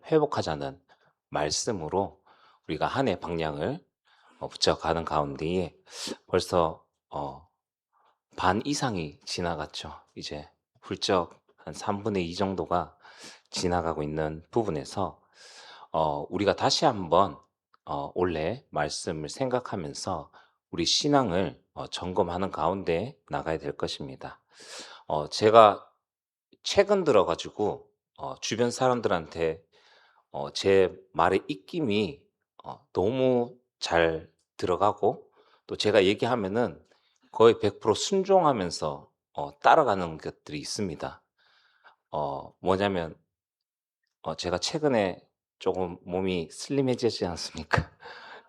회복하자는 말씀으로 우리가 한 해 방향을 붙여가는 가운데에 벌써 반 이상이 지나갔죠. 이제 훌쩍 한 3분의 2 정도가 지나가고 있는 부분에서 우리가 다시 한번 올해 말씀을 생각하면서 우리 신앙을 점검하는 가운데 나가야 될 것입니다. 제가 최근 들어 가지고 주변 사람들한테 제 말의 입김이 너무 잘 들어가고, 또 제가 얘기하면은 거의 100% 순종하면서 따라가는 것들이 있습니다. 뭐냐면 제가 최근에 조금 몸이 슬림해지지 않습니까?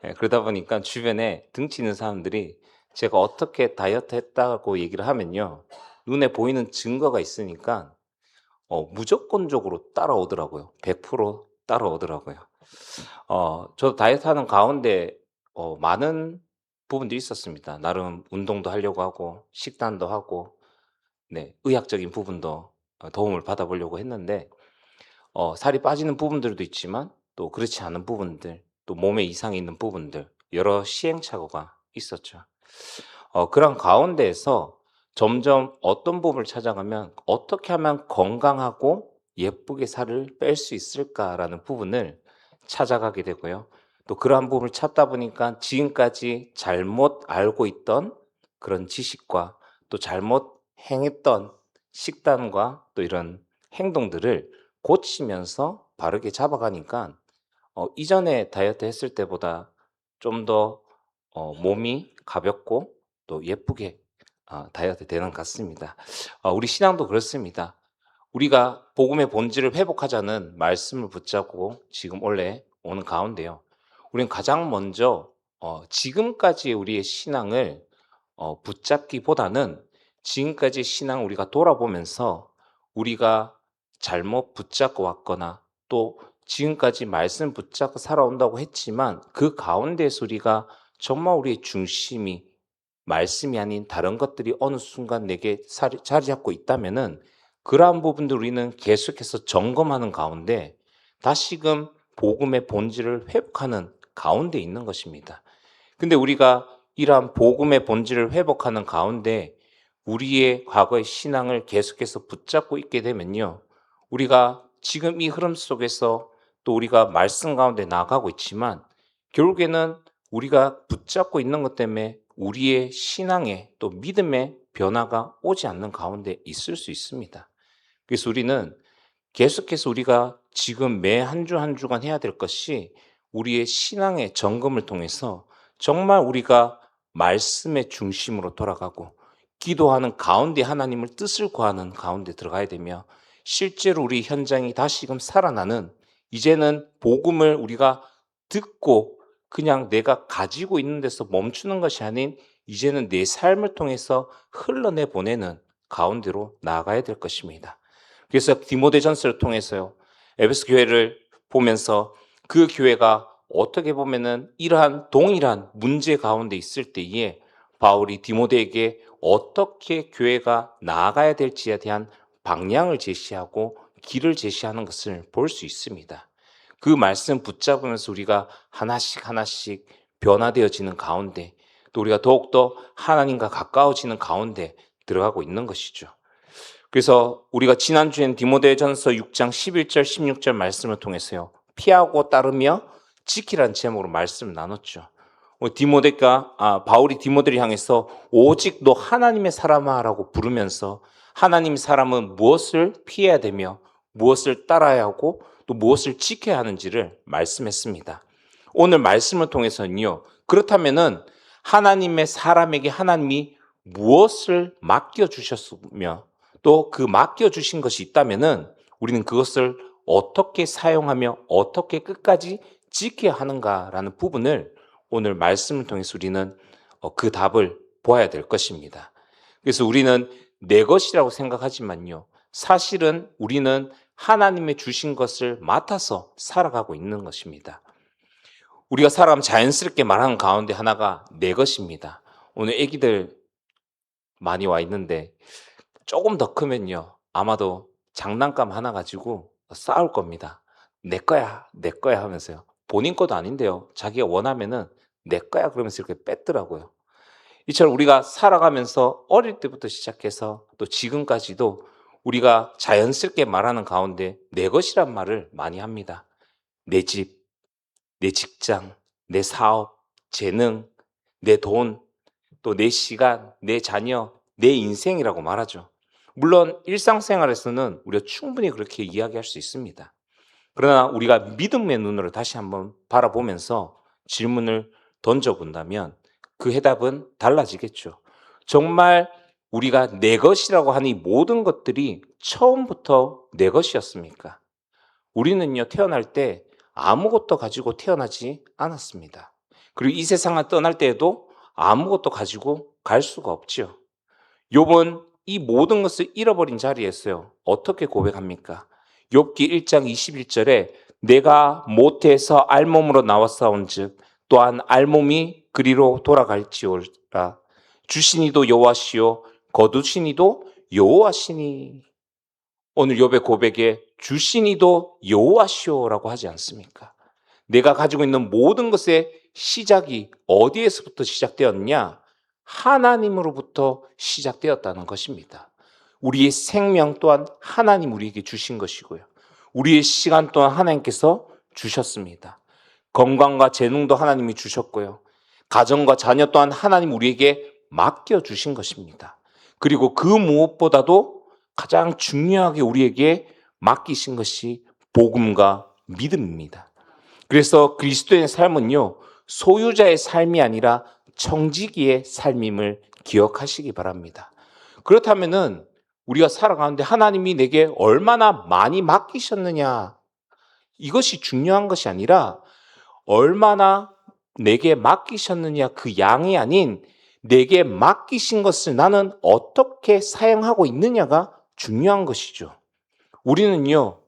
예, 그러다 보니까 주변에 등치 있는 사람들이 제가 어떻게 다이어트 했다고 얘기를 하면요, 눈에 보이는 증거가 있으니까 무조건적으로 따라오더라고요. 100% 따라오더라고요. 저도 다이어트하는 가운데 많은 부분들이 있었습니다. 나름 운동도 하려고 하고 식단도 하고, 네, 의학적인 부분도 도움을 받아보려고 했는데 살이 빠지는 부분들도 있지만 또 그렇지 않은 부분들, 또 몸에 이상이 있는 부분들, 여러 시행착오가 있었죠. 그런 가운데에서 점점 어떤 부분을 찾아가면 '어떻게 하면 건강하고 예쁘게 살을 뺄 수 있을까?'라는 부분을 찾아가게 되고요. 또 그러한 부분을 찾다 보니까 지금까지 잘못 알고 있던 그런 지식과 또 잘못 행했던 식단과 또 이런 행동들을 고치면서 바르게 잡아가니까 이전에 다이어트 했을 때보다 좀 더 몸이 가볍고 또 예쁘게 다이어트 되는 것 같습니다. 우리 신앙도 그렇습니다. 우리가 복음의 본질을 회복하자는 말씀을 붙잡고 지금 올해 오는 가운데요, 우리는 가장 먼저 지금까지의 우리의 신앙을 붙잡기보다는 지금까지의 신앙을 우리가 돌아보면서 우리가 잘못 붙잡고 왔거나 또 지금까지 말씀 붙잡고 살아온다고 했지만 그 가운데에서 우리가 정말 우리의 중심이 말씀이 아닌 다른 것들이 어느 순간 내게 자리 잡고 있다면은 그러한 부분들 우리는 계속해서 점검하는 가운데 다시금 복음의 본질을 회복하는 가운데 있는 것입니다. 근데 우리가 이러한 복음의 본질을 회복하는 가운데 우리의 과거의 신앙을 계속해서 붙잡고 있게 되면요, 우리가 지금 이 흐름 속에서 또 우리가 말씀 가운데 나아가고 있지만 결국에는 우리가 붙잡고 있는 것 때문에 우리의 신앙에 또 믿음의 변화가 오지 않는 가운데 있을 수 있습니다. 그래서 우리는 계속해서 우리가 지금 매 한 주 한 주간 해야 될 것이 우리의 신앙의 점검을 통해서 정말 우리가 말씀의 중심으로 돌아가고 기도하는 가운데 하나님을 뜻을 구하는 가운데 들어가야 되며, 실제로 우리 현장이 다시금 살아나는, 이제는 복음을 우리가 듣고 그냥 내가 가지고 있는 데서 멈추는 것이 아닌 이제는 내 삶을 통해서 흘러내 보내는 가운데로 나아가야 될 것입니다. 그래서 디모데전서를 통해서요, 에베소 교회를 보면서 그 교회가 어떻게 보면은 이러한 동일한 문제 가운데 있을 때에 바울이 디모데에게 어떻게 교회가 나아가야 될지에 대한 방향을 제시하고 길을 제시하는 것을 볼 수 있습니다. 그 말씀 붙잡으면서 우리가 하나씩 하나씩 변화되어지는 가운데 또 우리가 더욱더 하나님과 가까워지는 가운데 들어가고 있는 것이죠. 그래서 우리가 지난주엔 디모데전서 6장 11절 16절 말씀을 통해서요, 피하고 따르며 지키라는 제목으로 말씀을 나눴죠. 바울이 디모데를 향해서 오직 너 하나님의 사람아라고 부르면서 하나님의 사람은 무엇을 피해야 되며 무엇을 따라야 하고 또 무엇을 지켜야 하는지를 말씀했습니다. 오늘 말씀을 통해서는요, 그렇다면은 하나님의 사람에게 하나님이 무엇을 맡겨 주셨으며 또 그 맡겨 주신 것이 있다면은 우리는 그것을 어떻게 사용하며 어떻게 끝까지 지켜야 하는가라는 부분을 오늘 말씀을 통해서 우리는 그 답을 보아야 될 것입니다. 그래서 우리는 내 것이라고 생각하지만요, 사실은 우리는 하나님의 주신 것을 맡아서 살아가고 있는 것입니다. 우리가 살아가면 자연스럽게 말하는 가운데 하나가 내 것입니다. 오늘 아기들 많이 와 있는데 조금 더 크면요, 아마도 장난감 하나 가지고 싸울 겁니다. 내 거야, 내 거야 하면서요. 본인 것도 아닌데요. 자기가 원하면은 내 거야 그러면서 이렇게 뺐더라고요. 이처럼 우리가 살아가면서 어릴 때부터 시작해서 또 지금까지도 우리가 자연스럽게 말하는 가운데 내 것이란 말을 많이 합니다. 내 집, 내 직장, 내 사업, 재능, 내 돈, 또 내 시간, 내 자녀, 내 인생이라고 말하죠. 물론 일상생활에서는 우리가 충분히 그렇게 이야기할 수 있습니다. 그러나 우리가 믿음의 눈으로 다시 한번 바라보면서 질문을 던져본다면 그 해답은 달라지겠죠. 정말 우리가 내 것이라고 하는 이 모든 것들이 처음부터 내 것이었습니까? 우리는요, 태어날 때 아무것도 가지고 태어나지 않았습니다. 그리고 이 세상을 떠날 때에도 아무것도 가지고 갈 수가 없죠. 욥은 이 모든 것을 잃어버린 자리에서요, 어떻게 고백합니까? 욥기 1장 21절에 내가 모태에서 알몸으로 나왔사온즉 또한 알몸이 그리로 돌아갈지어다. 주시니도 여호와시요 거두시니도 여호와시니. 오늘 욥의 고백에 주시니도 여호와시오라고 하지 않습니까? 내가 가지고 있는 모든 것의 시작이 어디에서부터 시작되었냐? 하나님으로부터 시작되었다는 것입니다. 우리의 생명 또한 하나님 우리에게 주신 것이고요. 우리의 시간 또한 하나님께서 주셨습니다. 건강과 재능도 하나님이 주셨고요. 가정과 자녀 또한 하나님 우리에게 맡겨주신 것입니다. 그리고 그 무엇보다도 가장 중요하게 우리에게 맡기신 것이 복음과 믿음입니다. 그래서 그리스도의 삶은요, 소유자의 삶이 아니라 청지기의 삶임을 기억하시기 바랍니다. 그렇다면은 우리가 살아가는데 하나님이 내게 얼마나 많이 맡기셨느냐, 이것이 중요한 것이 아니라 얼마나 내게 맡기셨느냐, 그 양이 아닌 내게 맡기신 것을 나는 어떻게 사용하고 있느냐가 중요한 것이죠. 우리는요,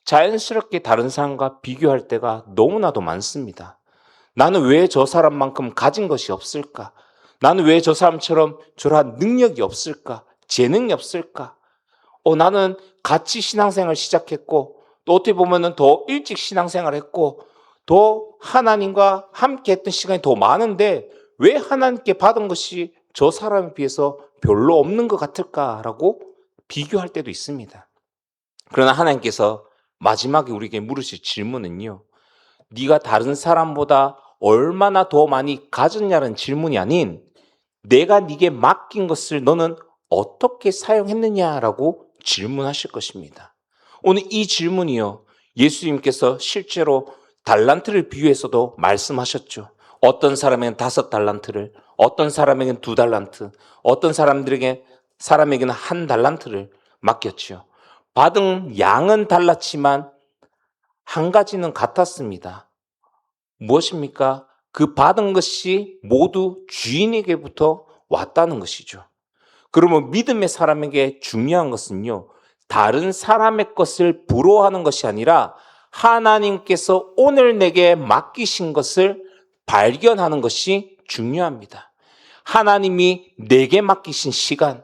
자연스럽게 다른 사람과 비교할 때가 너무나도 많습니다. 나는 왜 저 사람만큼 가진 것이 없을까? 나는 왜 저 사람처럼 저러한 능력이 없을까? 재능이 없을까? 나는 같이 신앙생활 시작했고, 또 어떻게 보면은 더 일찍 신앙생활 했고, 더 하나님과 함께 했던 시간이 더 많은데, 왜 하나님께 받은 것이 저 사람에 비해서 별로 없는 것 같을까라고 비교할 때도 있습니다. 그러나 하나님께서 마지막에 우리에게 물으실 질문은요, 네가 다른 사람보다 얼마나 더 많이 가졌냐는 질문이 아닌 내가 네게 맡긴 것을 너는 어떻게 사용했느냐라고 질문하실 것입니다. 오늘 이 질문이요, 예수님께서 실제로 달란트를 비유해서도 말씀하셨죠. 어떤 사람에게는 5달란트를, 어떤 사람에게는 2달란트, 어떤 사람에게는 1달란트를 맡겼죠. 받은 양은 달랐지만 한 가지는 같았습니다. 무엇입니까? 그 받은 것이 모두 주인에게부터 왔다는 것이죠. 그러면 믿음의 사람에게 중요한 것은요, 다른 사람의 것을 부러워하는 것이 아니라 하나님께서 오늘 내게 맡기신 것을 발견하는 것이 중요합니다. 하나님이 내게 맡기신 시간,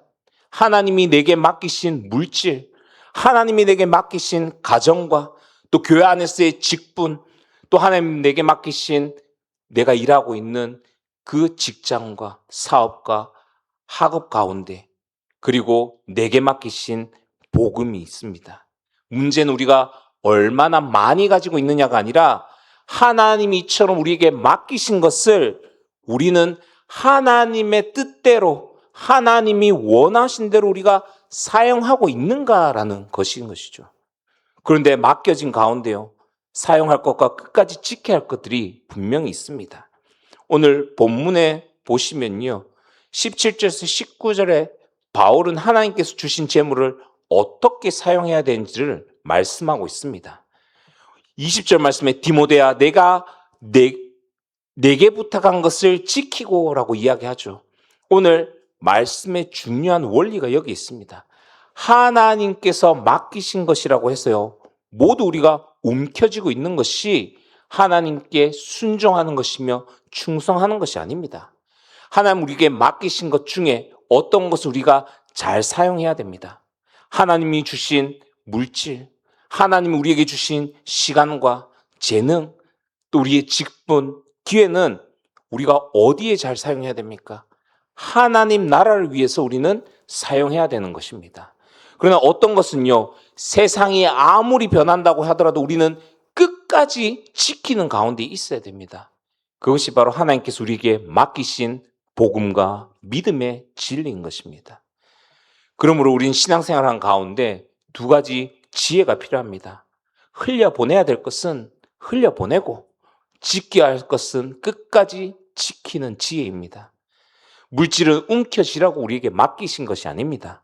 하나님이 내게 맡기신 물질, 하나님이 내게 맡기신 가정과 또 교회 안에서의 직분, 또 하나님 내게 맡기신 내가 일하고 있는 그 직장과 사업과 학업 가운데, 그리고 내게 맡기신 복음이 있습니다. 문제는 우리가 얼마나 많이 가지고 있느냐가 아니라 하나님이 이처럼 우리에게 맡기신 것을 우리는 하나님의 뜻대로, 하나님이 원하신 대로 우리가 사용하고 있는가라는 것인 것이죠. 그런데 맡겨진 가운데요, 사용할 것과 끝까지 지켜야 할 것들이 분명히 있습니다. 오늘 본문에 보시면요, 17절에서 19절에 바울은 하나님께서 주신 재물을 어떻게 사용해야 되는지를 말씀하고 있습니다. 20절 말씀에 디모데야 내가 내게 부탁한 것을 지키고라고 이야기하죠. 오늘 말씀의 중요한 원리가 여기 있습니다. 하나님께서 맡기신 것이라고 해서요, 모두 우리가 움켜쥐고 있는 것이 하나님께 순종하는 것이며 충성하는 것이 아닙니다. 하나님 우리에게 맡기신 것 중에 어떤 것을 우리가 잘 사용해야 됩니다. 하나님이 주신 물질, 하나님이 우리에게 주신 시간과 재능, 또 우리의 직분, 기회는 우리가 어디에 잘 사용해야 됩니까? 하나님 나라를 위해서 우리는 사용해야 되는 것입니다. 그러나 어떤 것은요, 세상이 아무리 변한다고 하더라도 우리는 끝까지 지키는 가운데 있어야 됩니다. 그것이 바로 하나님께서 우리에게 맡기신 복음과 믿음의 진리인 것입니다. 그러므로 우리는 신앙생활하는 가운데 두 가지 지혜가 필요합니다. 흘려보내야 될 것은 흘려보내고 지켜야 할 것은 끝까지 지키는 지혜입니다. 물질은 움켜쥐라고 우리에게 맡기신 것이 아닙니다.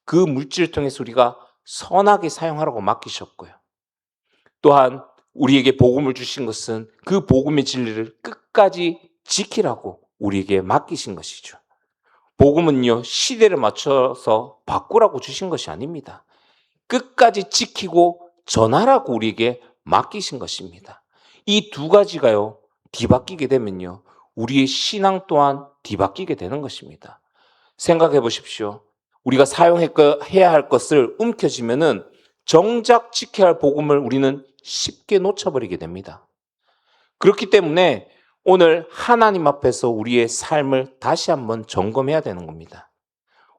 그 물질을 통해서 우리가 선하게 사용하라고 맡기셨고요. 또한 우리에게 복음을 주신 것은 그 복음의 진리를 끝까지 지키라고 우리에게 맡기신 것이죠. 복음은요, 시대를 맞춰서 바꾸라고 주신 것이 아닙니다. 끝까지 지키고 전하라고 우리에게 맡기신 것입니다. 이 두 가지가요, 뒤바뀌게 되면요, 우리의 신앙 또한 뒤바뀌게 되는 것입니다. 생각해 보십시오. 우리가 사용해야 할 것을 움켜쥐면은 정작 지켜야 할 복음을 우리는 쉽게 놓쳐버리게 됩니다. 그렇기 때문에 오늘 하나님 앞에서 우리의 삶을 다시 한번 점검해야 되는 겁니다.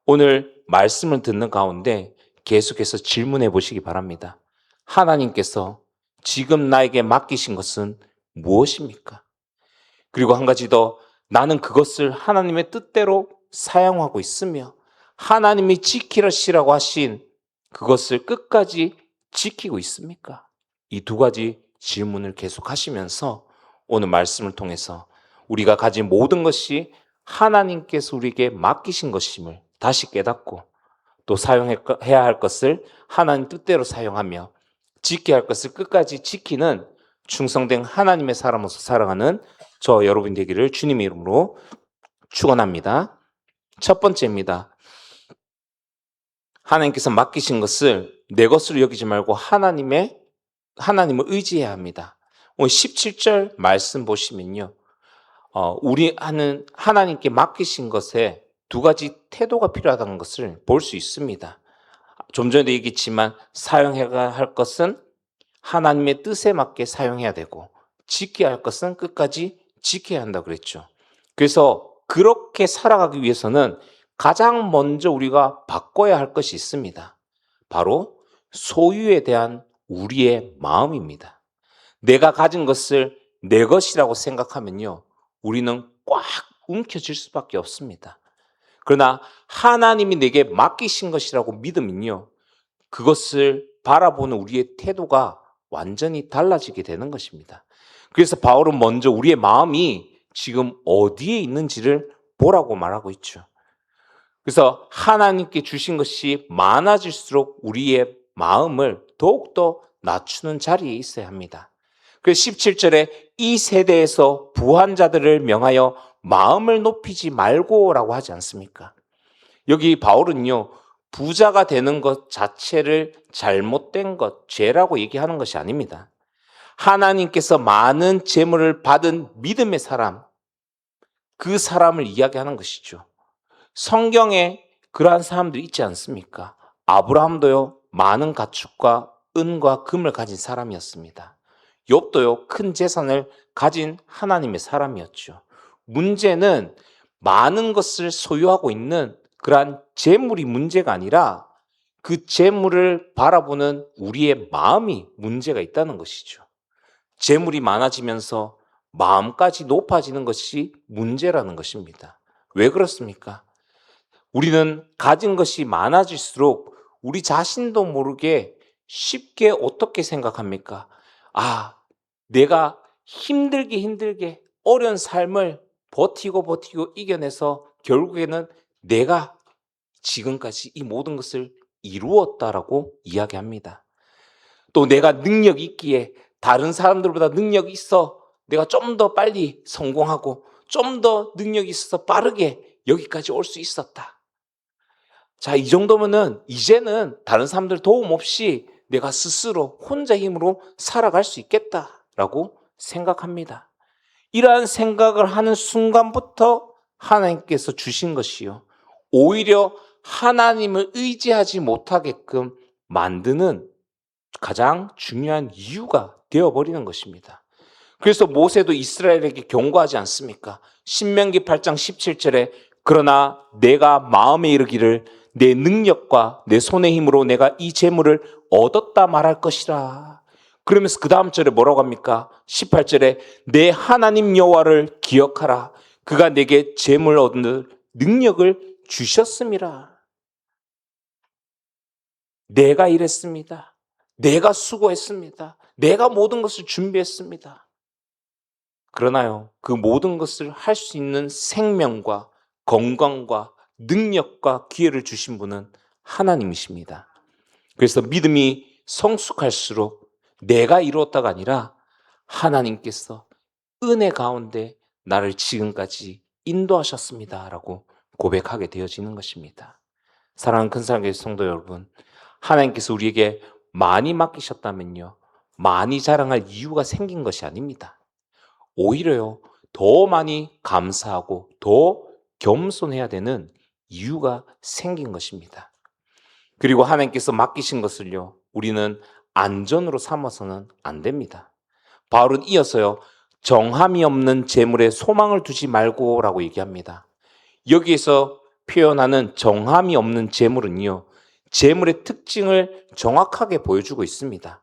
오늘 말씀을 듣는 가운데 계속해서 질문해 보시기 바랍니다. 하나님께서 지금 나에게 맡기신 것은 무엇입니까? 그리고 한 가지 더, 나는 그것을 하나님의 뜻대로 사용하고 있으며 하나님이 지키라시라고 하신 그것을 끝까지 지키고 있습니까? 이 두 가지 질문을 계속 하시면서 오늘 말씀을 통해서 우리가 가진 모든 것이 하나님께서 우리에게 맡기신 것임을 다시 깨닫고 또 사용해야 할 것을 하나님 뜻대로 사용하며 지켜야 할 것을 끝까지 지키는 충성된 하나님의 사람으로서 살아가는 저 여러분 되기를 주님의 이름으로 축원합니다. 첫 번째입니다. 하나님께서 맡기신 것을 내 것으로 여기지 말고 하나님을 의지해야 합니다. 오늘 17절 말씀 보시면요, 우리 하나님께 맡기신 것에 두 가지 태도가 필요하다는 것을 볼 수 있습니다. 좀 전에도 얘기했지만 사용해야 할 것은 하나님의 뜻에 맞게 사용해야 되고 지켜야 할 것은 끝까지 지켜야 한다고 그랬죠. 그래서 그렇게 살아가기 위해서는 가장 먼저 우리가 바꿔야 할 것이 있습니다. 바로 소유에 대한 우리의 마음입니다. 내가 가진 것을 내 것이라고 생각하면요, 우리는 꽉 움켜쥘 수밖에 없습니다. 그러나 하나님이 내게 맡기신 것이라고 믿으면요, 그것을 바라보는 우리의 태도가 완전히 달라지게 되는 것입니다. 그래서 바울은 먼저 우리의 마음이 지금 어디에 있는지를 보라고 말하고 있죠. 그래서 하나님께 주신 것이 많아질수록 우리의 마음을 더욱더 낮추는 자리에 있어야 합니다. 그래서 17절에 이 세대에서 부한 자들을 명하여 마음을 높이지 말고라고 하지 않습니까? 여기 바울은요, 부자가 되는 것 자체를 잘못된 것, 죄라고 얘기하는 것이 아닙니다. 하나님께서 많은 재물을 받은 믿음의 사람, 그 사람을 이야기하는 것이죠. 성경에 그러한 사람들이 있지 않습니까? 아브라함도요, 많은 가축과 은과 금을 가진 사람이었습니다. 욥도요, 큰 재산을 가진 하나님의 사람이었죠. 문제는 많은 것을 소유하고 있는 그러한 재물이 문제가 아니라 그 재물을 바라보는 우리의 마음이 문제가 있다는 것이죠. 재물이 많아지면서 마음까지 높아지는 것이 문제라는 것입니다. 왜 그렇습니까? 우리는 가진 것이 많아질수록 우리 자신도 모르게 쉽게 어떻게 생각합니까? 아, 내가 힘들게 어려운 삶을 버티고 이겨내서 결국에는 내가 지금까지 이 모든 것을 이루었다라고 이야기합니다. 또 내가 능력이 있기에 다른 사람들보다 능력이 있어 내가 좀 더 빨리 성공하고 좀 더 능력이 있어서 빠르게 여기까지 올 수 있었다. 자, 이 정도면은 이제는 다른 사람들 도움 없이 내가 스스로 혼자 힘으로 살아갈 수 있겠다라고 생각합니다. 이러한 생각을 하는 순간부터 하나님께서 주신 것이요, 오히려 하나님을 의지하지 못하게끔 만드는 가장 중요한 이유가 되어버리는 것입니다. 그래서 모세도 이스라엘에게 경고하지 않습니까? 신명기 8장 17절에 그러나 내가 마음에 이르기를 내 능력과 내 손의 힘으로 내가 이 재물을 얻었다 말할 것이라. 그러면서 그 다음 절에 뭐라고 합니까? 18절에 내 하나님 여호와를 기억하라. 그가 내게 재물 얻는 능력을 주셨음이라. 내가 일했습니다. 내가 수고했습니다. 내가 모든 것을 준비했습니다. 그러나요, 그 모든 것을 할 수 있는 생명과 건강과 능력과 기회를 주신 분은 하나님이십니다. 그래서 믿음이 성숙할수록 내가 이루었다가 아니라 하나님께서 은혜 가운데 나를 지금까지 인도하셨습니다라고 고백하게 되어지는 것입니다. 사랑하는 큰사랑교회 성도 여러분, 하나님께서 우리에게 많이 맡기셨다면요, 많이 자랑할 이유가 생긴 것이 아닙니다. 오히려요, 더 많이 감사하고 더 겸손해야 되는 이유가 생긴 것입니다. 그리고 하나님께서 맡기신 것을요, 우리는 안전으로 삼아서는 안 됩니다. 바울은 이어서요, 정함이 없는 재물에 소망을 두지 말고라고 얘기합니다. 여기에서 표현하는 정함이 없는 재물은요, 재물의 특징을 정확하게 보여주고 있습니다.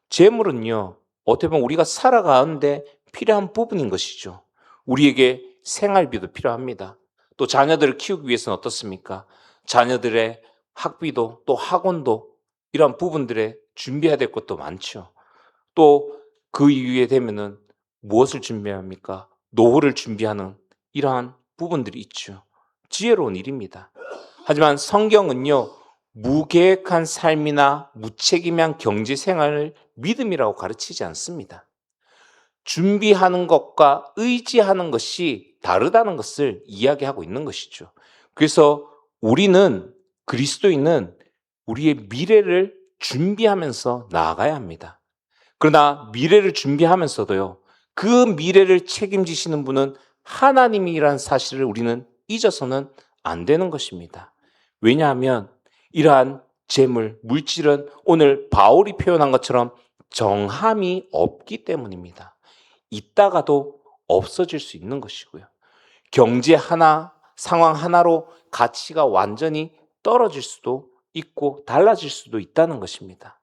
재물은요, 어떻게 보면 우리가 살아가는데 필요한 부분인 것이죠. 우리에게 생활비도 필요합니다. 또 자녀들을 키우기 위해서는 어떻습니까? 자녀들의 학비도 또 학원도 이런 부분들에 준비해야 될 것도 많죠. 또 그 이후에 되면은 무엇을 준비합니까? 노후를 준비하는 이러한 부분들이 있죠. 지혜로운 일입니다. 하지만 성경은요, 무계획한 삶이나 무책임한 경제 생활을 믿음이라고 가르치지 않습니다. 준비하는 것과 의지하는 것이 다르다는 것을 이야기하고 있는 것이죠. 그래서 우리는, 그리스도인은 우리의 미래를 준비하면서 나아가야 합니다. 그러나 미래를 준비하면서도요, 그 미래를 책임지시는 분은 하나님이라는 사실을 우리는 잊어서는 안 되는 것입니다. 왜냐하면 이러한 재물, 물질은 오늘 바울이 표현한 것처럼 정함이 없기 때문입니다. 있다가도 없어질 수 있는 것이고요. 경제 하나, 상황 하나로 가치가 완전히 떨어질 수도 있고 달라질 수도 있다는 것입니다.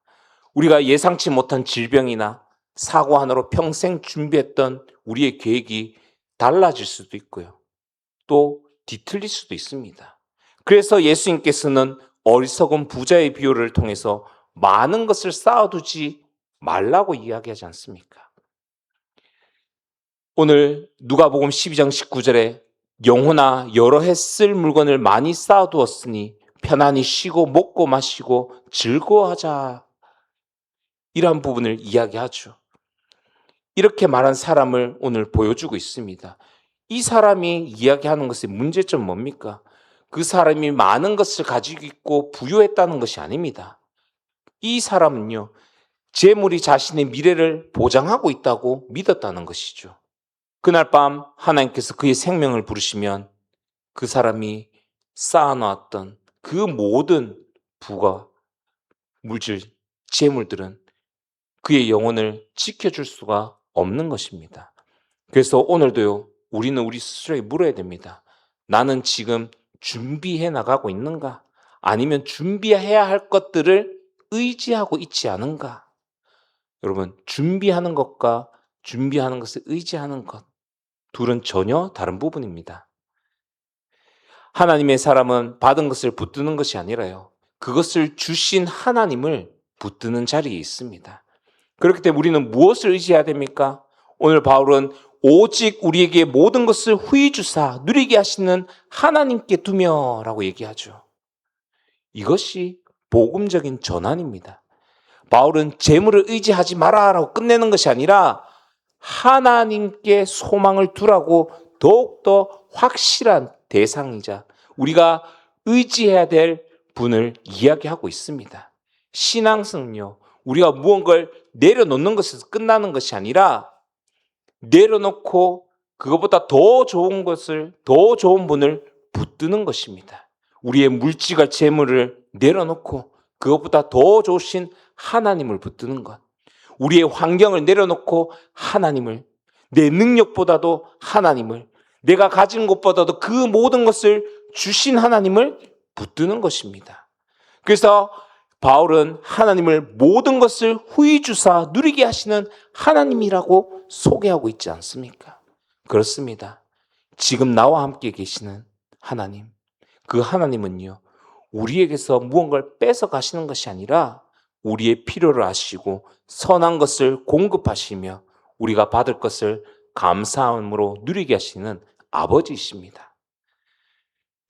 우리가 예상치 못한 질병이나 사고 하나로 평생 준비했던 우리의 계획이 달라질 수도 있고요. 또 뒤틀릴 수도 있습니다. 그래서 예수님께서는 어리석은 부자의 비유를 통해서 많은 것을 쌓아두지 말라고 이야기하지 않습니까? 오늘 누가복음 12장 19절에 영혼아 여러 해 쓸 물건을 많이 쌓아두었으니 편안히 쉬고 먹고 마시고 즐거워하자, 이러한 부분을 이야기하죠. 이렇게 말한 사람을 오늘 보여주고 있습니다. 이 사람이 이야기하는 것의 문제점은 뭡니까? 그 사람이 많은 것을 가지고 있고 부유했다는 것이 아닙니다. 이 사람은요, 재물이 자신의 미래를 보장하고 있다고 믿었다는 것이죠. 그날 밤 하나님께서 그의 생명을 부르시면 그 사람이 쌓아놓았던 그 모든 부가, 물질, 재물들은 그의 영혼을 지켜줄 수가 없는 것입니다. 그래서 오늘도요, 우리는 우리 스스로에게 물어야 됩니다. 나는 지금 준비해 나가고 있는가? 아니면 준비해야 할 것들을 의지하고 있지 않은가? 여러분, 준비하는 것과 준비하는 것을 의지하는 것, 둘은 전혀 다른 부분입니다. 하나님의 사람은 받은 것을 붙드는 것이 아니라요, 그것을 주신 하나님을 붙드는 자리에 있습니다. 그렇기 때문에 우리는 무엇을 의지해야 됩니까? 오늘 바울은 오직 우리에게 모든 것을 후히 주사 누리게 하시는 하나님께 두며라고 얘기하죠. 이것이 복음적인 전환입니다. 바울은 재물을 의지하지 마라라고 끝내는 것이 아니라 하나님께 소망을 두라고 더욱더 확실한 대상이자 우리가 의지해야 될 분을 이야기하고 있습니다. 신앙은요, 우리가 무언가를 내려놓는 것에서 끝나는 것이 아니라 내려놓고 그것보다 더 좋은 것을, 더 좋은 분을 붙드는 것입니다. 우리의 물질과 재물을 내려놓고 그것보다 더 좋으신 하나님을 붙드는 것. 우리의 환경을 내려놓고 하나님을, 내 능력보다도 하나님을, 내가 가진 것보다도 그 모든 것을 주신 하나님을 붙드는 것입니다. 그래서 바울은 하나님을 모든 것을 후히 주사 누리게 하시는 하나님이라고 소개하고 있지 않습니까? 그렇습니다. 지금 나와 함께 계시는 하나님, 그 하나님은요, 우리에게서 무언가를 뺏어 가시는 것이 아니라 우리의 필요를 아시고 선한 것을 공급하시며 우리가 받을 것을 감사함으로 누리게 하시는 아버지이십니다.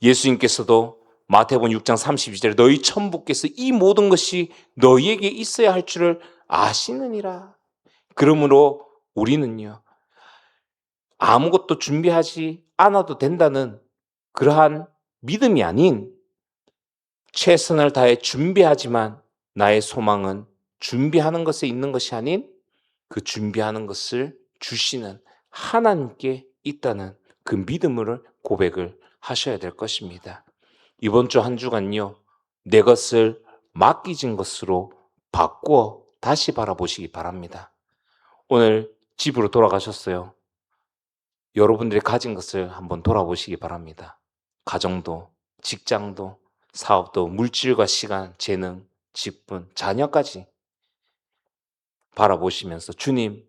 예수님께서도 마태복음 6장 32절에 너희 천부께서 이 모든 것이 너희에게 있어야 할 줄을 아시느니라. 그러므로 우리는요, 아무것도 준비하지 않아도 된다는 그러한 믿음이 아닌 최선을 다해 준비하지만 나의 소망은 준비하는 것에 있는 것이 아닌 그 준비하는 것을 주시는 하나님께 있다는 그 믿음을 고백을 하셔야 될 것입니다. 이번 주 한 주간요, 내 것을 맡기진 것으로 바꾸어 다시 바라보시기 바랍니다. 오늘 집으로 돌아가셨어요. 여러분들이 가진 것을 한번 돌아보시기 바랍니다. 가정도, 직장도, 사업도, 물질과 시간, 재능, 직분, 자녀까지 바라보시면서 주님,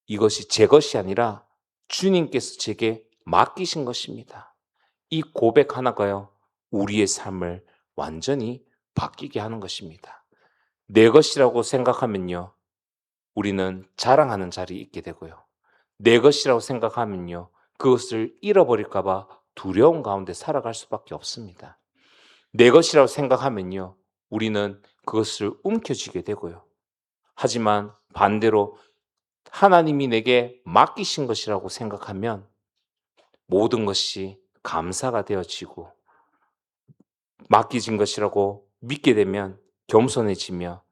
이것이 제 것이 아니라 주님께서 제게 맡기신 것입니다. 이 고백 하나가요, 우리의 삶을 완전히 바뀌게 하는 것입니다. 내 것이라고 생각하면요, 우리는 자랑하는 자리에 있게 되고요. 내 것이라고 생각하면요, 그것을 잃어버릴까 봐 두려움 가운데 살아갈 수밖에 없습니다. 내 것이라고 생각하면요, 우리는 그것을 움켜쥐게 되고요. 하지만 반대로 하나님이 내게 맡기신 것이라고 생각하면 모든 것이 감사가 되어지고 맡기진 것이라고 믿게 되면 겸손해지며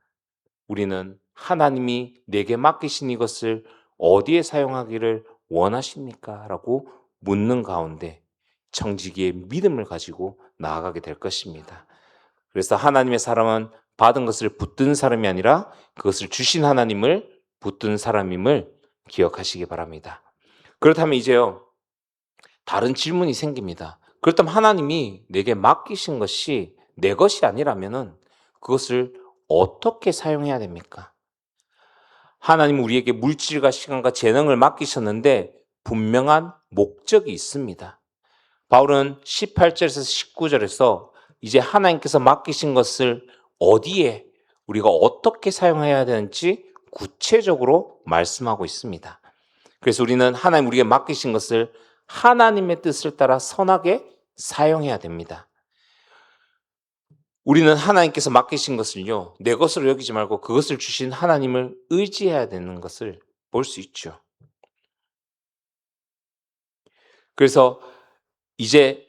우리는 하나님이 내게 맡기신 이것을 어디에 사용하기를 원하십니까? 라고 묻는 가운데 청지기의 믿음을 가지고 나아가게 될 것입니다. 그래서 하나님의 사람은 받은 것을 붙든 사람이 아니라 그것을 주신 하나님을 붙든 사람임을 기억하시기 바랍니다. 그렇다면 이제요, 다른 질문이 생깁니다. 그렇다면 하나님이 내게 맡기신 것이 내 것이 아니라면은 그것을 어떻게 사용해야 됩니까? 하나님은 우리에게 물질과 시간과 재능을 맡기셨는데 분명한 목적이 있습니다. 바울은 18절에서 19절에서 이제 하나님께서 맡기신 것을 어디에 우리가 어떻게 사용해야 되는지 구체적으로 말씀하고 있습니다. 그래서 우리는 하나님 우리에게 맡기신 것을 하나님의 뜻을 따라 선하게 사용해야 됩니다. 우리는 하나님께서 맡기신 것을요, 내 것으로 여기지 말고 그것을 주신 하나님을 의지해야 되는 것을 볼 수 있죠. 그래서 이제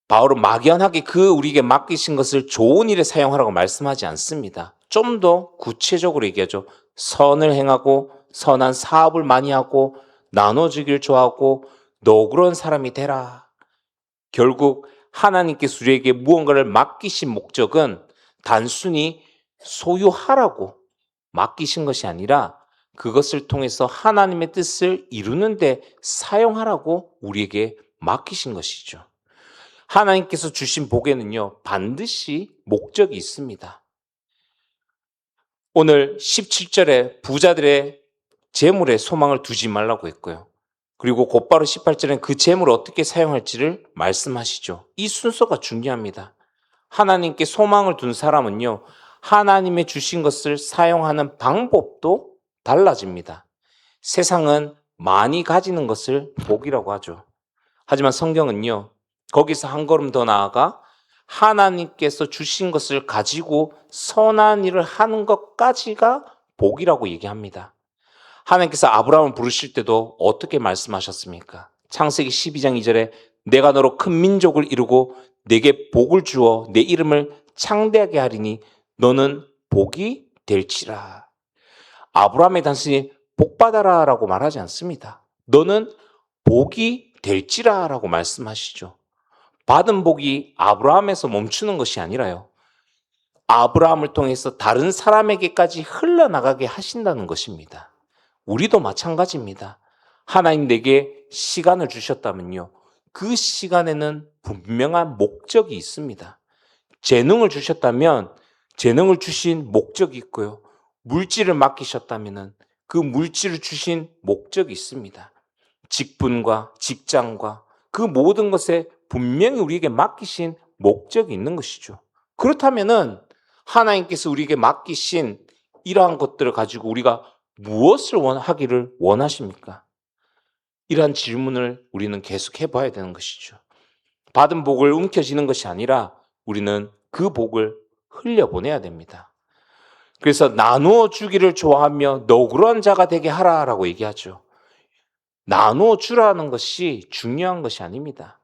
바울은 막연하게 그 우리에게 맡기신 것을 좋은 일에 사용하라고 말씀하지 않습니다. 좀 더 구체적으로 얘기하죠. 선을 행하고 선한 사업을 많이 하고 나눠주길 좋아하고 너그러운 사람이 되라. 결국 하나님께서 우리에게 무언가를 맡기신 목적은 단순히 소유하라고 맡기신 것이 아니라 그것을 통해서 하나님의 뜻을 이루는 데 사용하라고 우리에게 맡기신 것이죠. 하나님께서 주신 복에는요, 반드시 목적이 있습니다. 오늘 17절에 부자들의 재물에 소망을 두지 말라고 했고요. 그리고 곧바로 18절엔 그 재물을 어떻게 사용할지를 말씀하시죠. 이 순서가 중요합니다. 하나님께 소망을 둔 사람은요, 하나님의 주신 것을 사용하는 방법도 달라집니다. 세상은 많이 가지는 것을 복이라고 하죠. 하지만 성경은요, 거기서 한 걸음 더 나아가 하나님께서 주신 것을 가지고 선한 일을 하는 것까지가 복이라고 얘기합니다. 하나님께서 아브라함을 부르실 때도 어떻게 말씀하셨습니까? 창세기 12장 2절에 내가 너로 큰 민족을 이루고 내게 복을 주어 내 이름을 창대하게 하리니 너는 복이 될지라. 아브라함에 단순히 복받아라 라고 말하지 않습니다. 너는 복이 될지라 라고 말씀하시죠. 받은 복이 아브라함에서 멈추는 것이 아니라요, 아브라함을 통해서 다른 사람에게까지 흘러나가게 하신다는 것입니다. 우리도 마찬가지입니다. 하나님 내게 시간을 주셨다면요, 그 시간에는 분명한 목적이 있습니다. 재능을 주셨다면 재능을 주신 목적이 있고요, 물질을 맡기셨다면 그 물질을 주신 목적이 있습니다. 직분과 직장과 그 모든 것에 분명히 우리에게 맡기신 목적이 있는 것이죠. 그렇다면은 하나님께서 우리에게 맡기신 이러한 것들을 가지고 우리가 무엇을 하기를 원하십니까? 이러한 질문을 우리는 계속 해봐야 되는 것이죠. 받은 복을 움켜쥐는 것이 아니라 우리는 그 복을 흘려보내야 됩니다. 그래서 나누어 주기를 좋아하며 너그러운 자가 되게 하라라고 얘기하죠. 나누어 주라는 것이 중요한 것이 아닙니다.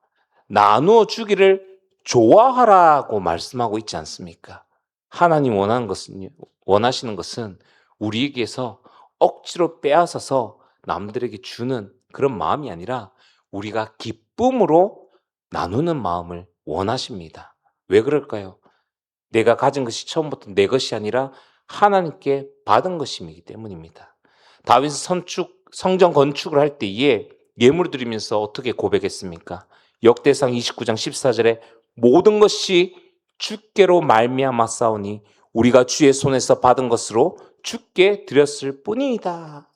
나누어 주기를 좋아하라고 말씀하고 있지 않습니까? 하나님 원하시는 것은 우리에게서 억지로 빼앗아서 남들에게 주는 그런 마음이 아니라 우리가 기쁨으로 나누는 마음을 원하십니다. 왜 그럴까요? 내가 가진 것이 처음부터 내 것이 아니라 하나님께 받은 것이기 때문입니다. 다윗은 성전 건축을 할 때에 예물을 드리면서 어떻게 고백했습니까? 역대상 29장 14절에 모든 것이 주께로 말미암아 싸우니 우리가 주의 손에서 받은 것으로 주께 드렸을 뿐이다.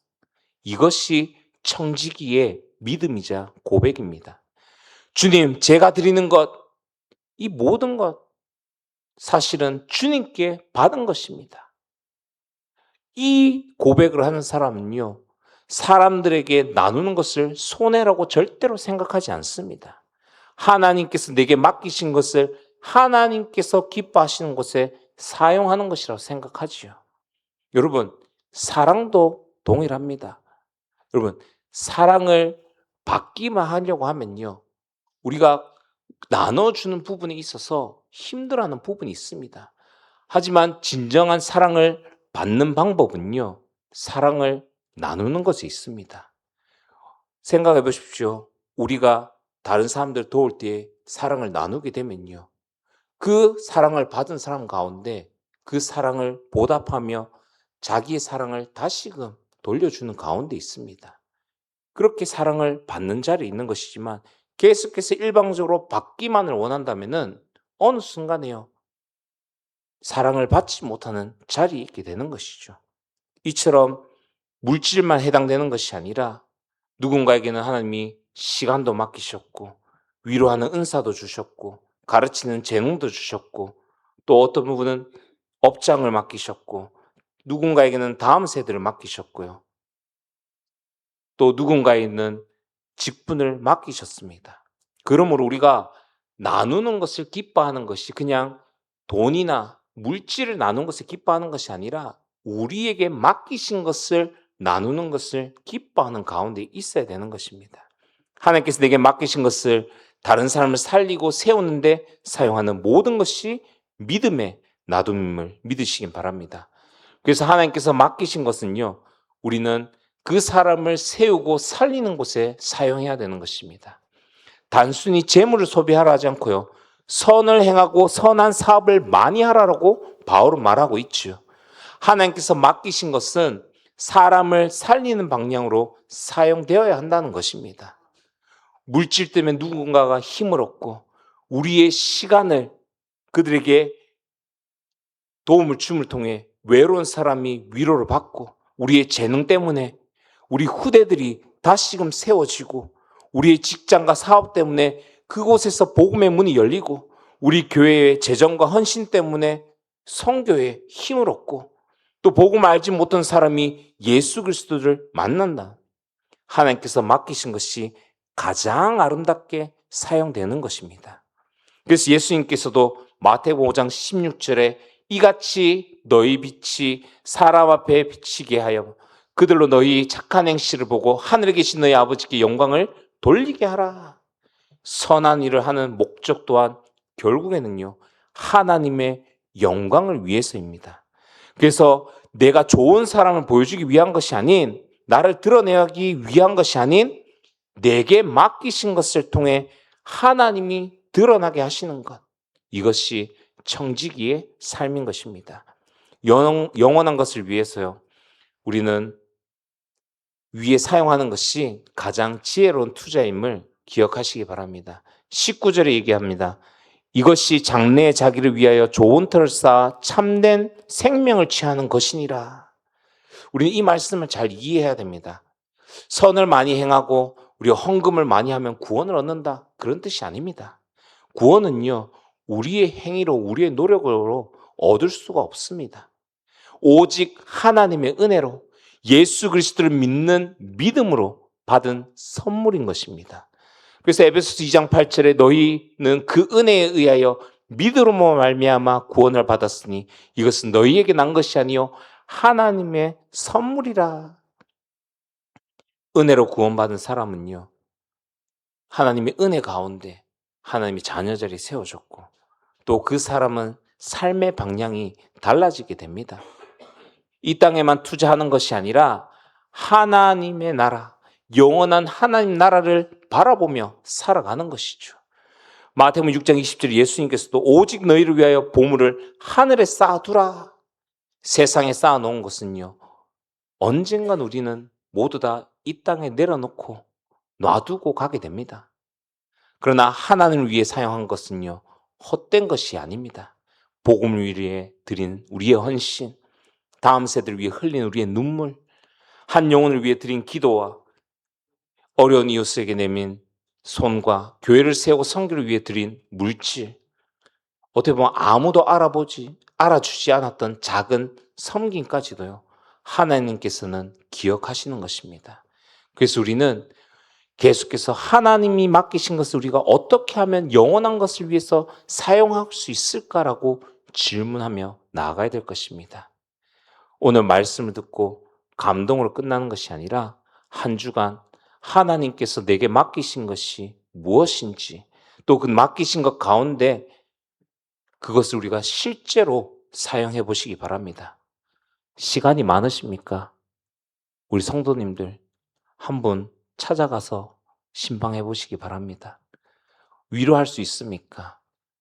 이것이 청지기의 믿음이자 고백입니다. 주님, 제가 드리는 것, 이 모든 것 사실은 주님께 받은 것입니다. 이 고백을 하는 사람은요, 사람들에게 나누는 것을 손해라고 절대로 생각하지 않습니다. 하나님께서 내게 맡기신 것을 하나님께서 기뻐하시는 곳에 사용하는 것이라고 생각하지요. 여러분, 사랑도 동일합니다. 여러분, 사랑을 받기만 하려고 하면요, 우리가 나눠주는 부분에 있어서 힘들어하는 부분이 있습니다. 하지만 진정한 사랑을 받는 방법은요, 사랑을 나누는 것에 있습니다. 생각해 보십시오. 우리가 다른 사람들 도울 때 사랑을 나누게 되면요, 그 사랑을 받은 사람 가운데 그 사랑을 보답하며 자기의 사랑을 다시금 돌려주는 가운데 있습니다. 그렇게 사랑을 받는 자리에 있는 것이지만 계속해서 일방적으로 받기만을 원한다면은 어느 순간에요, 사랑을 받지 못하는 자리에 있게 되는 것이죠. 이처럼 물질만 해당되는 것이 아니라 누군가에게는 하나님이 시간도 맡기셨고 위로하는 은사도 주셨고 가르치는 재능도 주셨고 또 어떤 부분은 업장을 맡기셨고 누군가에게는 다음 세대를 맡기셨고요. 또 누군가에게는 직분을 맡기셨습니다. 그러므로 우리가 나누는 것을 기뻐하는 것이 그냥 돈이나 물질을 나누는 것을 기뻐하는 것이 아니라 우리에게 맡기신 것을 나누는 것을 기뻐하는 가운데 있어야 되는 것입니다. 하나님께서 내게 맡기신 것을 다른 사람을 살리고 세우는데 사용하는 모든 것이 믿음의 나눔임을 믿으시길 바랍니다. 그래서 하나님께서 맡기신 것은요, 우리는 그 사람을 세우고 살리는 곳에 사용해야 되는 것입니다. 단순히 재물을 소비하라 하지 않고요, 선을 행하고 선한 사업을 많이 하라고 바울은 말하고 있죠. 하나님께서 맡기신 것은 사람을 살리는 방향으로 사용되어야 한다는 것입니다. 물질 때문에 누군가가 힘을 얻고 우리의 시간을 그들에게 도움을 줌을 통해 외로운 사람이 위로를 받고 우리의 재능 때문에 우리 후대들이 다시금 세워지고 우리의 직장과 사업 때문에 그곳에서 복음의 문이 열리고 우리 교회의 재정과 헌신 때문에 선교에 힘을 얻고 또 복음을 알지 못한 사람이 예수 그리스도를 만난다. 하나님께서 맡기신 것이 가장 아름답게 사용되는 것입니다. 그래서 예수님께서도 마태복음 5장 16절에 이같이 너희 빛이 사람 앞에 비치게 하여 그들로 너희 착한 행실을 보고 하늘에 계신 너희 아버지께 영광을 돌리게 하라. 선한 일을 하는 목적 또한 결국에는요, 하나님의 영광을 위해서입니다. 그래서 내가 좋은 사람을 보여주기 위한 것이 아닌, 나를 드러내기 위한 것이 아닌 내게 맡기신 것을 통해 하나님이 드러나게 하시는 것, 이것이 청지기의 삶인 것입니다. 영원한 것을 위해서요. 우리는 위에 사용하는 것이 가장 지혜로운 투자임을 기억하시기 바랍니다. 19절에 얘기합니다. 이것이 장래의 자기를 위하여 좋은 터를 쌓아 참된 생명을 취하는 것이니라. 우리는 이 말씀을 잘 이해해야 됩니다. 선을 많이 행하고 우리가 헌금을 많이 하면 구원을 얻는다, 그런 뜻이 아닙니다. 구원은요, 우리의 행위로, 우리의 노력으로 얻을 수가 없습니다. 오직 하나님의 은혜로, 예수 그리스도를 믿는 믿음으로 받은 선물인 것입니다. 그래서 에베소서 2장 8절에 너희는 그 은혜에 의하여 믿음으로 말미암아 구원을 받았으니 이것은 너희에게 난 것이 아니요 하나님의 선물이라. 은혜로 구원받은 사람은요, 하나님의 은혜 가운데 하나님이 자녀 자리에 세워줬고, 또 그 사람은 삶의 방향이 달라지게 됩니다. 이 땅에만 투자하는 것이 아니라 하나님의 나라, 영원한 하나님 나라를 바라보며 살아가는 것이죠. 마태복음 6장 20절에 예수님께서도 오직 너희를 위하여 보물을 하늘에 쌓아두라. 세상에 쌓아놓은 것은요, 언젠간 우리는 모두 다 이 땅에 내려놓고 놔두고 가게 됩니다. 그러나 하나님을 위해 사용한 것은요, 헛된 것이 아닙니다. 복음을 위해 드린 우리의 헌신, 다음 세대를 위해 흘린 우리의 눈물, 한 영혼을 위해 드린 기도와 어려운 이웃에게 내민 손과 교회를 세우고 선교를 위해 드린 물질, 어떻게 보면 아무도 알아주지 않았던 작은 섬김까지도요, 하나님께서는 기억하시는 것입니다. 그래서 우리는 계속해서 하나님이 맡기신 것을 우리가 어떻게 하면 영원한 것을 위해서 사용할 수 있을까라고 질문하며 나아가야 될 것입니다. 오늘 말씀을 듣고 감동으로 끝나는 것이 아니라 한 주간 하나님께서 내게 맡기신 것이 무엇인지, 또 그 맡기신 것 가운데 그것을 우리가 실제로 사용해 보시기 바랍니다. 시간이 많으십니까? 우리 성도님들 한번 찾아가서 신방해 보시기 바랍니다. 위로할 수 있습니까?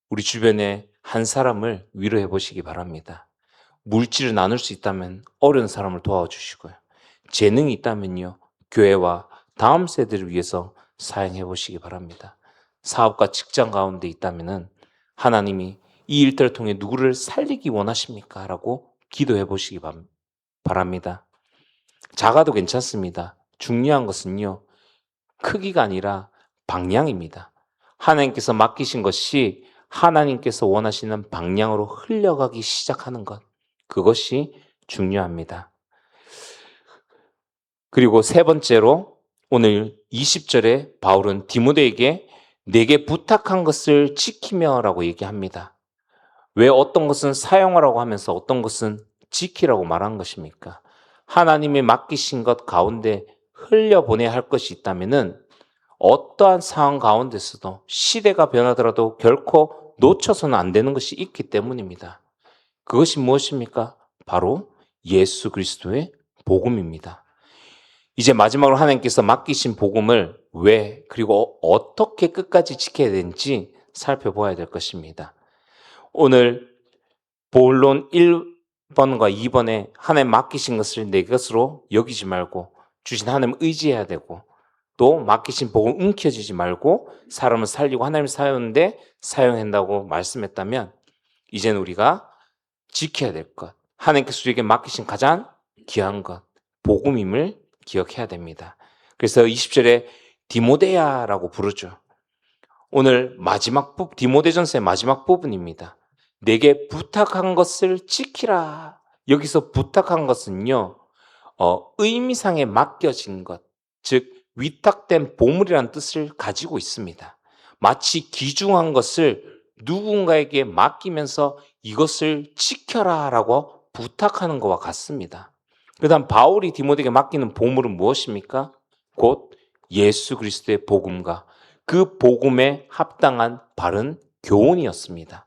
우리 주변에 한 사람을 위로해 보시기 바랍니다. 물질을 나눌 수 있다면 어려운 사람을 도와주시고요. 재능이 있다면요, 교회와 다음 세대를 위해서 사용해 보시기 바랍니다. 사업과 직장 가운데 있다면 하나님이 이 일들을 통해 누구를 살리기 원하십니까? 라고 기도해 보시기 바랍니다. 작아도 괜찮습니다. 중요한 것은요, 크기가 아니라 방향입니다. 하나님께서 맡기신 것이 하나님께서 원하시는 방향으로 흘러가기 시작하는 것, 그것이 중요합니다. 그리고 세 번째로 오늘 20절에 바울은 디모데에게 내게 부탁한 것을 지키며 라고 얘기합니다. 왜 어떤 것은 사용하라고 하면서 어떤 것은 지키라고 말한 것입니까? 하나님이 맡기신 것 가운데 흘려보내야 할 것이 있다면 어떠한 상황 가운데서도 시대가 변하더라도 결코 놓쳐서는 안 되는 것이 있기 때문입니다. 그것이 무엇입니까? 바로 예수 그리스도의 복음입니다. 이제 마지막으로 하나님께서 맡기신 복음을 왜, 그리고 어떻게 끝까지 지켜야 되는지 살펴보아야 될 것입니다. 오늘 본론 1번과 2번에 하나님 맡기신 것을 내 것으로 여기지 말고 주신 하나님 의지해야 되고, 또 맡기신 복음 움켜쥐지 말고 사람을 살리고 하나님을 사용하는데 사용한다고 말씀했다면, 이제는 우리가 지켜야 될 것, 하나님께서 우리에게 맡기신 가장 귀한 것, 복음임을 기억해야 됩니다. 그래서 20절에 디모데야라고 부르죠. 오늘 디모데전서의 마지막 부분입니다. 내게 부탁한 것을 지키라. 여기서 부탁한 것은요, 의미상에 맡겨진 것, 즉 위탁된 보물이라는 뜻을 가지고 있습니다. 마치 귀중한 것을 누군가에게 맡기면서 이것을 지켜라라고 부탁하는 것과 같습니다. 그 다음 바울이 디모데에게 맡기는 보물은 무엇입니까? 곧 예수 그리스도의 복음과 그 복음에 합당한 바른 교훈이었습니다.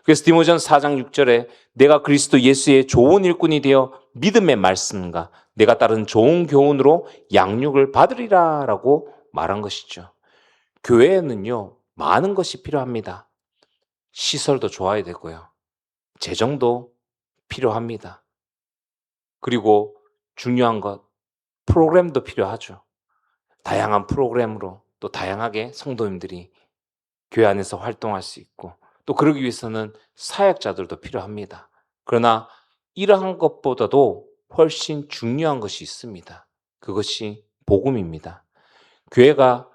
그래서 디모데전서 4장 6절에 내가 그리스도 예수의 좋은 일꾼이 되어 믿음의 말씀과 내가 따른 좋은 교훈으로 양육을 받으리라 라고 말한 것이죠. 교회에는요, 많은 것이 필요합니다. 시설도 좋아야 되고요. 재정도 필요합니다. 그리고 중요한 것, 프로그램도 필요하죠. 다양한 프로그램으로 또 다양하게 성도님들이 교회 안에서 활동할 수 있고, 또 그러기 위해서는 사역자들도 필요합니다. 그러나 이러한 것보다도 훨씬 중요한 것이 있습니다. 그것이 복음입니다. 교회가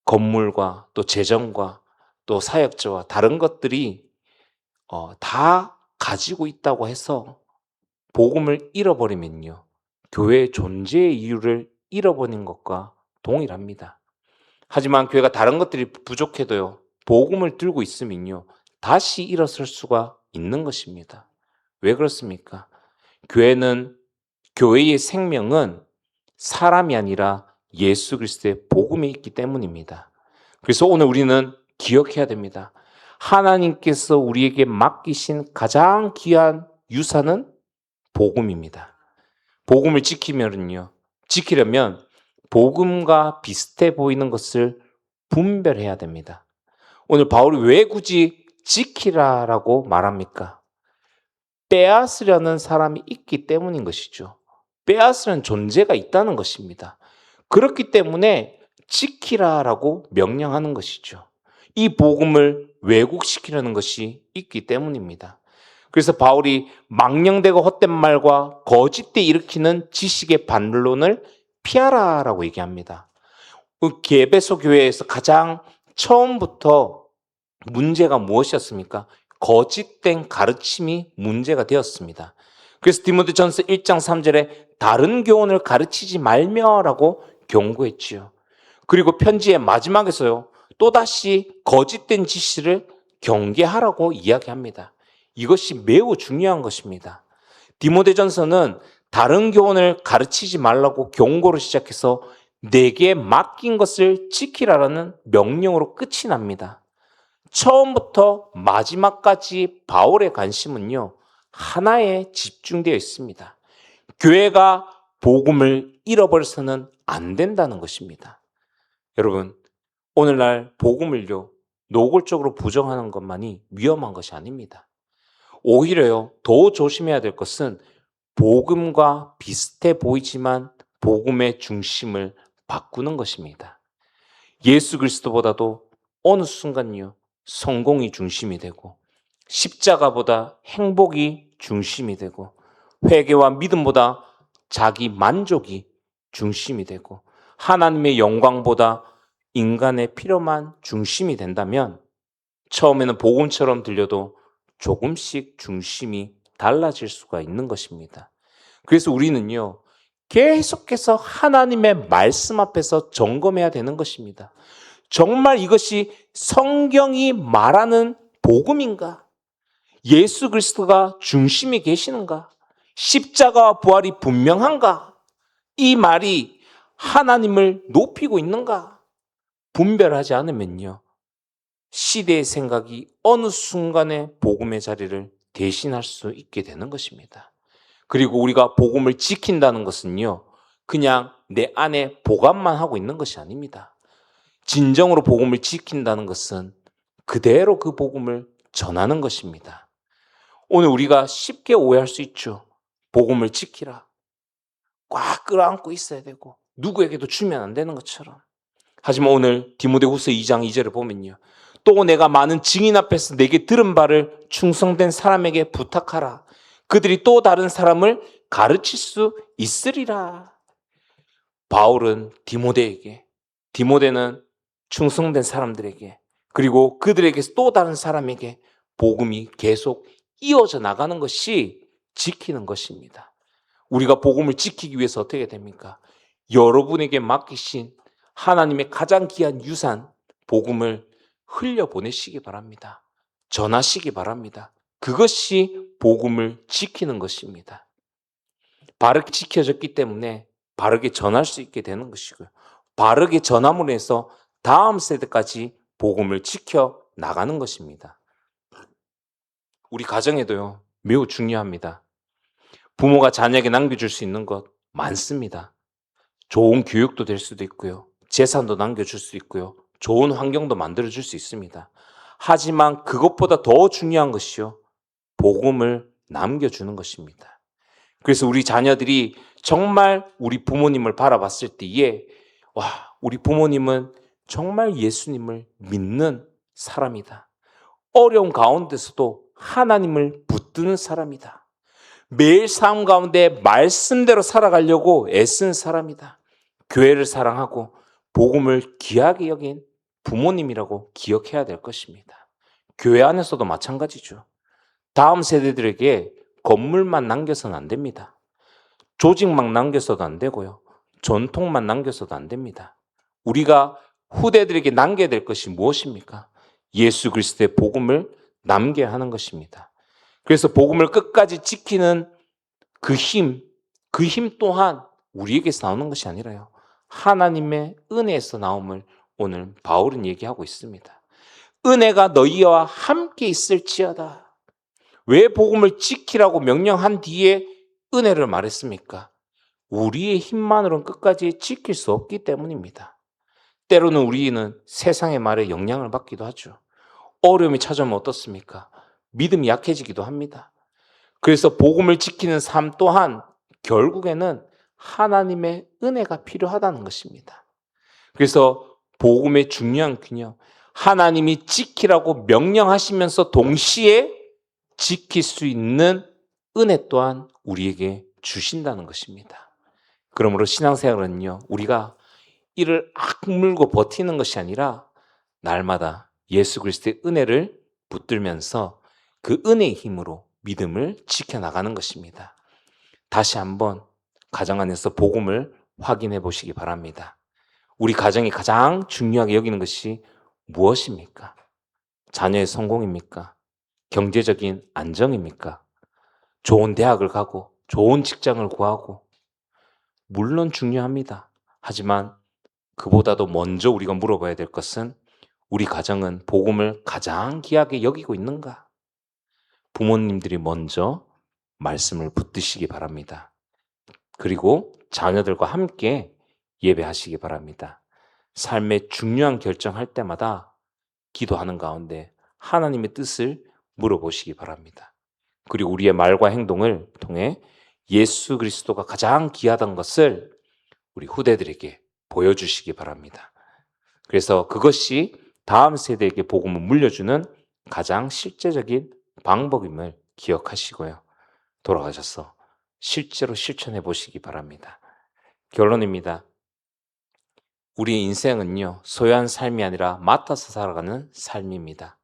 건물과 또 재정과 또 사역자와 다른 것들이 다 가지고 있다고 해서 복음을 잃어버리면요, 교회의 존재의 이유를 잃어버린 것과 동일합니다. 하지만 교회가 다른 것들이 부족해도요, 복음을 들고 있으면요, 다시 일어설 수가 있는 것입니다. 왜 그렇습니까? 교회의 생명은 사람이 아니라 예수 그리스도의 복음에 있기 때문입니다. 그래서 오늘 우리는 기억해야 됩니다. 하나님께서 우리에게 맡기신 가장 귀한 유산은 복음입니다. 복음을 지키려면 복음과 비슷해 보이는 것을 분별해야 됩니다. 오늘 바울이 왜 굳이 지키라라고 말합니까? 빼앗으려는 사람이 있기 때문인 것이죠. 빼앗으려는 존재가 있다는 것입니다. 그렇기 때문에 지키라라고 명령하는 것이죠. 이 복음을 왜곡시키려는 것이 있기 때문입니다. 그래서 바울이 망령되고 헛된 말과 거짓되 일으키는 지식의 반론을 피하라라고 얘기합니다. 에베소 교회에서 가장 처음부터 문제가 무엇이었습니까? 거짓된 가르침이 문제가 되었습니다. 그래서 디모데전서 1장 3절에 다른 교훈을 가르치지 말며라고 경고했지요. 그리고 편지의 마지막에서요, 또다시 거짓된 지식을 경계하라고 이야기합니다. 이것이 매우 중요한 것입니다. 디모데전서는 다른 교훈을 가르치지 말라고 경고를 시작해서 내게 맡긴 것을 지키라라는 명령으로 끝이 납니다. 처음부터 마지막까지 바울의 관심은요, 하나에 집중되어 있습니다. 교회가 복음을 잃어버려서는 안 된다는 것입니다. 여러분, 오늘날 복음을요, 노골적으로 부정하는 것만이 위험한 것이 아닙니다. 오히려요, 더 조심해야 될 것은 복음과 비슷해 보이지만 복음의 중심을 바꾸는 것입니다. 예수 그리스도보다도 어느 순간요, 성공이 중심이 되고 십자가보다 행복이 중심이 되고 회개와 믿음보다 자기 만족이 중심이 되고 하나님의 영광보다 인간의 필요만 중심이 된다면 처음에는 복음처럼 들려도 조금씩 중심이 달라질 수가 있는 것입니다. 그래서 우리는요, 계속해서 하나님의 말씀 앞에서 점검해야 되는 것입니다. 정말 이것이 성경이 말하는 복음인가? 예수 그리스도가 중심이 계시는가? 십자가와 부활이 분명한가? 이 말이 하나님을 높이고 있는가? 분별하지 않으면요, 시대의 생각이 어느 순간에 복음의 자리를 대신할 수 있게 되는 것입니다. 그리고 우리가 복음을 지킨다는 것은요, 그냥 내 안에 보관만 하고 있는 것이 아닙니다. 진정으로 복음을 지킨다는 것은 그대로 그 복음을 전하는 것입니다. 오늘 우리가 쉽게 오해할 수 있죠. 복음을 지키라. 꽉 끌어안고 있어야 되고 누구에게도 주면 안 되는 것처럼. 하지만 오늘 디모데후서 2장 2절을 보면요, 또 내가 많은 증인 앞에서 내게 들은 바를 충성된 사람에게 부탁하라. 그들이 또 다른 사람을 가르칠 수 있으리라. 바울은 디모데는 충성된 사람들에게, 그리고 그들에게서 또 다른 사람에게 복음이 계속 이어져 나가는 것이 지키는 것입니다. 우리가 복음을 지키기 위해서 어떻게 됩니까? 여러분에게 맡기신 하나님의 가장 귀한 유산, 복음을 흘려보내시기 바랍니다. 전하시기 바랍니다. 그것이 복음을 지키는 것입니다. 바르게 지켜졌기 때문에 바르게 전할 수 있게 되는 것이고요. 바르게 전함으로 해서 다음 세대까지 복음을 지켜 나가는 것입니다. 우리 가정에도요, 매우 중요합니다. 부모가 자녀에게 남겨줄 수 있는 것 많습니다. 좋은 교육도 될 수도 있고요. 재산도 남겨줄 수 있고요. 좋은 환경도 만들어줄 수 있습니다. 하지만 그것보다 더 중요한 것이요, 복음을 남겨주는 것입니다. 그래서 우리 자녀들이 정말 우리 부모님을 바라봤을 때에 와, 우리 부모님은 정말 예수님을 믿는 사람이다. 어려운 가운데서도 하나님을 붙드는 사람이다. 매일 삶 가운데 말씀대로 살아가려고 애쓴 사람이다. 교회를 사랑하고 복음을 귀하게 여긴 부모님이라고 기억해야 될 것입니다. 교회 안에서도 마찬가지죠. 다음 세대들에게 건물만 남겨서는 안 됩니다. 조직만 남겨서도 안 되고요. 전통만 남겨서도 안 됩니다. 우리가 후대들에게 남겨야 될 것이 무엇입니까? 예수 그리스도의 복음을 남겨야 하는 것입니다. 그래서 복음을 끝까지 지키는 그 힘 또한 우리에게서 나오는 것이 아니라요. 하나님의 은혜에서 나옴을 오늘 바울은 얘기하고 있습니다. 은혜가 너희와 함께 있을지어다. 왜 복음을 지키라고 명령한 뒤에 은혜를 말했습니까? 우리의 힘만으로는 끝까지 지킬 수 없기 때문입니다. 때로는 우리는 세상의 말에 영향을 받기도 하죠. 어려움이 찾아오면 어떻습니까? 믿음이 약해지기도 합니다. 그래서 복음을 지키는 삶 또한 결국에는 하나님의 은혜가 필요하다는 것입니다. 그래서 복음의 중요한 균형, 하나님이 지키라고 명령하시면서 동시에 지킬 수 있는 은혜 또한 우리에게 주신다는 것입니다. 그러므로 신앙생활은요, 우리가 이를 악물고 버티는 것이 아니라 날마다 예수 그리스도의 은혜를 붙들면서 그 은혜의 힘으로 믿음을 지켜나가는 것입니다. 다시 한번 가정 안에서 복음을 확인해 보시기 바랍니다. 우리 가정이 가장 중요하게 여기는 것이 무엇입니까? 자녀의 성공입니까? 경제적인 안정입니까? 좋은 대학을 가고 좋은 직장을 구하고 물론 중요합니다. 하지만 그보다도 먼저 우리가 물어봐야 될 것은 우리 가정은 복음을 가장 귀하게 여기고 있는가? 부모님들이 먼저 말씀을 붙드시기 바랍니다. 그리고 자녀들과 함께 예배하시기 바랍니다. 삶의 중요한 결정할 때마다 기도하는 가운데 하나님의 뜻을 물어보시기 바랍니다. 그리고 우리의 말과 행동을 통해 예수 그리스도가 가장 귀하다는 것을 우리 후대들에게 보여주시기 바랍니다. 그래서 그것이 다음 세대에게 복음을 물려주는 가장 실제적인 방법임을 기억하시고요. 돌아가셔서 실제로 실천해 보시기 바랍니다. 결론입니다. 우리 인생은요, 소유한 삶이 아니라 맡아서 살아가는 삶입니다.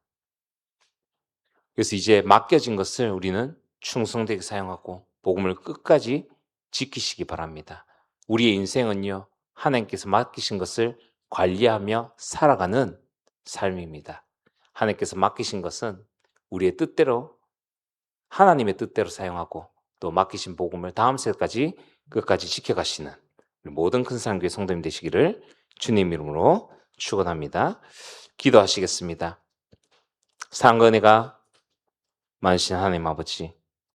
그래서 이제 맡겨진 것을 우리는 충성되게 사용하고 복음을 끝까지 지키시기 바랍니다. 우리의 인생은요, 하나님께서 맡기신 것을 관리하며 살아가는 삶입니다. 하나님께서 맡기신 것은 우리의 뜻대로, 하나님의 뜻대로 사용하고 또 맡기신 복음을 다음 세대까지 끝까지 지켜가시는 모든 큰사랑교회 성도님 되시기를 주님 이름으로 축원합니다. 기도하시겠습니다. 사랑과 은혜가 많으신 하나님 아버지,